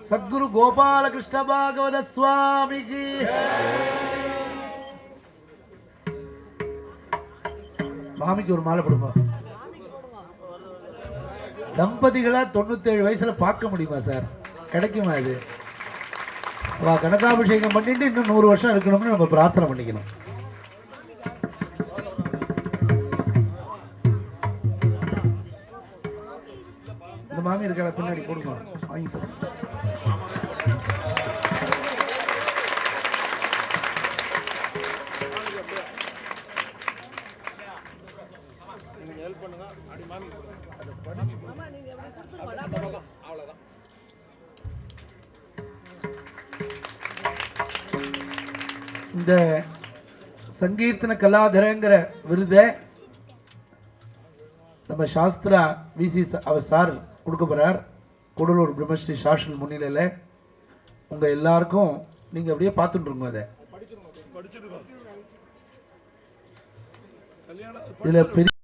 சத்குரு கோபால கிருஷ்ண பாகவத சுவாமிக்கு மாமிக்கு ஒரு மாலை போடுமா. தம்பதிகளா 97 வயசுல பார்க்க முடியுமா சார்? கிடைக்குமா இது? கனகாபிஷேகம் பண்ணிட்டு இன்னும் 100 வருஷம் இருக்கணும்னு நம்ம பிரார்த்தனை பண்ணிக்கணும். இந்த மாமி இருக்கா பின்னாடி போடுமா, வாங்கி போடுங்க. இந்த சங்கீர்த்தன கலாதரங்கிற விருதை நம்ம சாஸ்திரா விசி அவர் சார் கொடுக்க போறார். கூடலூர் பிரம்மஸ்ரீ சாஸ்திர முன்னிலையில் உங்க எல்லாருக்கும் நீங்க அப்படியே பார்த்துட்டு இருக்கோம். அதை இதுல பெரிய